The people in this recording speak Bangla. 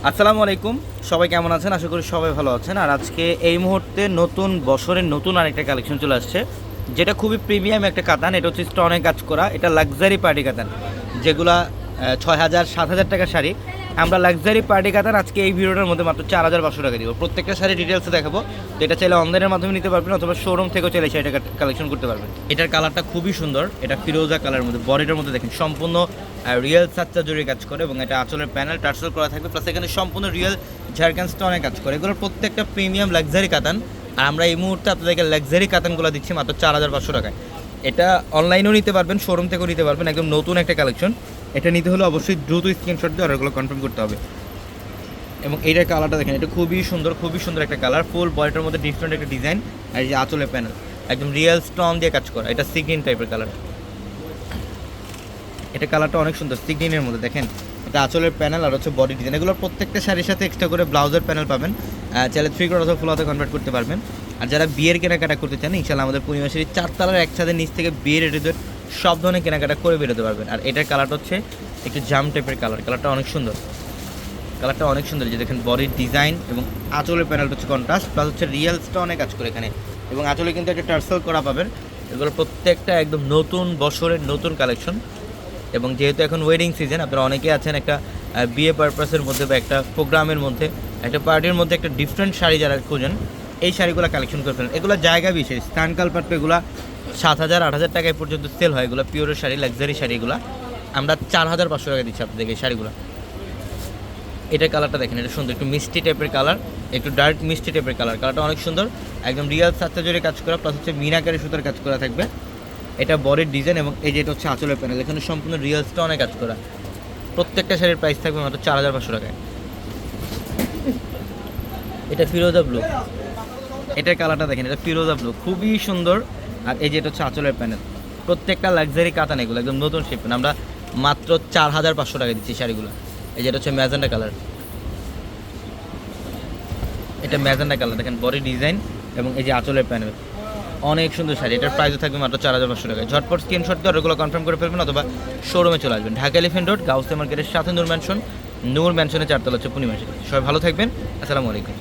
আসসালামু আলাইকুম। সবাই কেমন আছেন? আশা করি সবাই ভালো আছেন। আর আজকে এই মুহূর্তে নতুন বছরের নতুন আরেকটা কালেকশন চলে আসছে, যেটা খুবই প্রিমিয়াম একটা কাতান। এটা হচ্ছে স্টোনে কাজ করা, এটা লাক্সারি পার্টি কাতান, যেগুলা ৬,০০০ ৭,০০০ টাকার শাড়ি। আমরা লাক্সারি পার্টি কাতান আজকে এই ভিডিওটার মধ্যে মাত্র ৪,৫০০ টাকা দিব। প্রত্যেকটা শাড়ি ডিটেলসে দেখাবো। তো এটা চাইলে অনলাইনের মাধ্যমে নিতে পারবেন অথবা শোরুম থেকেও চাইলে সেটা কালেকশন করতে পারবেন। এটার কালারটা খুবই সুন্দর, এটা ফিরোজা কালারের মধ্যে। বডিটার মধ্যে দেখেন সম্পূর্ণ রিয়েল সাচ্চা জড়িয়ে কাজ করে এবং এটা আঁচলের প্যানেল টার্সেল করা থাকবে, প্লাস এখানে সম্পূর্ণ রিয়েল ঝাড়খান স্টোনে কাজ করে। এগুলোর প্রত্যেকটা প্রিমিয়াম লাক্সারি কাতান। আর আমরা এই মুহূর্তে আপনাদেরকে লাক্সারি কাতানগুলো দিচ্ছি মাত্র ৪,৫০০ টাকায়। এটা অনলাইনেও নিতে পারবেন, শোরুম থেকেও নিতে পারবেন। একদম নতুন একটা কালেকশন। এটা নিতে হলে অবশ্যই দ্রুত স্ক্রিনশট দিয়ে অর্ডারগুলো কনফার্ম করতে হবে। এবং এইটার কালারটা দেখেন, এটা খুবই সুন্দর একটা কালার। ফুল বডিটার মধ্যে ডিফারেন্ট একটা ডিজাইন। আর এই যে আঁচলের প্যানেল একদম রিয়েল স্টোন দিয়ে কাজ করা, এটা সিগ্রিন টাইপের কালার। এটা কালারটা অনেক সুন্দর সিগ্রিনের মধ্যে দেখেন। এটা আঁচলের প্যানেল আর হচ্ছে বডি ডিজাইন। এগুলোর প্রত্যেকটা শাড়ির সাথে এক্সট্রা করে ব্লাউজের প্যানেল পাবেন। চাইলে 3/4 অথবা ফুল হাতে কনভার্ট করতে পারবেন। আর যারা বিয়ের কেনাকাটা করতে চান, ইনশাআল্লাহ আমাদের পূর্ণিমাশাড়ি 4 তলার এক ছাদের নিচ থেকে বিয়ের রেডিদের সব ধরনের কেনাকাটা করে বেরোতে পারবেন। আর এটার কালারটা হচ্ছে একটু জাম টাইপের কালার। কালারটা অনেক সুন্দর, যে দেখেন বডির ডিজাইন এবং আঁচলের প্যানেলটা হচ্ছে কন্ট্রাস্ট, প্লাস হচ্ছে রিয়েল স্টোনে কাজ করে এখানে। এবং আঁচলে কিন্তু একটা টার্সেল করা পাবেন। এগুলো প্রত্যেকটা একদম নতুন বছরের নতুন কালেকশন। এবং যেহেতু এখন ওয়েডিং সিজন, আপনারা অনেকে আছেন একটা বিয়ে পারপাসের মধ্যে বা একটা প্রোগ্রামের মধ্যে, একটা পার্টির মধ্যে একটা ডিফারেন্ট শাড়ি যারা খুঁজেন, এই শাড়িগুলো কালেকশন করে ফেলেন। এগুলো জায়গা বিশেষ, স্থান কালপাত্র, এগুলো ৭,০০০ ৮,০০০ টাকায় পর্যন্ত সেল হয়। এগুলো পিওরের শাড়ি, লাক্সারি শাড়িগুলো আমরা ৪,৫০০ টাকা দিচ্ছি আপনাদেরকে এই শাড়িগুলো। এটার কালারটা দেখেন, এটা সুন্দর, একটু মিষ্টি টাইপের কালার, একটু ডার্ক মিষ্টি টাইপের কালার। কালারটা অনেক সুন্দর, একদম রিয়াল সাচ্চা জোরে কাজ করা, প্লাস হচ্ছে মিনাকারি সুতার কাজ করা থাকবে। এটা বডির ডিজাইন এবং এই যে এটা হচ্ছে আঁচলের প্যানেল, এখানে সম্পূর্ণ রিয়েল স্টোনে কাজ করা। প্রত্যেকটা শাড়ির প্রাইস থাকবে মাত্র ৪,৫০০ টাকায়। এটা ফিরোজা ব্লু, এটার কালারটা দেখেন, এটা ফিরোজা ব্লু, খুবই সুন্দর। আর এই যে এটা হচ্ছে আঁচলের প্যানেল। প্রত্যেকটা লাক্সারি কাতান, এগুলো একদম নতুন শেপ। আমরা মাত্র ৪,৫০০ টাকা দিচ্ছি শাড়িগুলো। এই যেটা হচ্ছে ম্যাজেন্ডা কালার, এটা ম্যাজেন্ডা কালার দেখেন, বডি ডিজাইন এবং এই যে আঁচলের প্যানেল, অনেক সুন্দর শাড়ি। এটার প্রাইসও থাকবে মাত্র ৪,৫০০ টাকায়। ঝটপট স্ক্রিনশট দিয়ে অর্ডারগুলো কনফার্ম করে ফেলবেন অথবা শোরুমে চলে আসবেন। ঢাকা এলিফ্যান্ট রোড, গাউসিয়া মার্কেটের সাথে নূর ম্যানশন, 4 তলা হচ্ছে পূর্ণিমাশাড়ি। সবাই ভালো থাকবেন। আসসালামু আলাইকুম।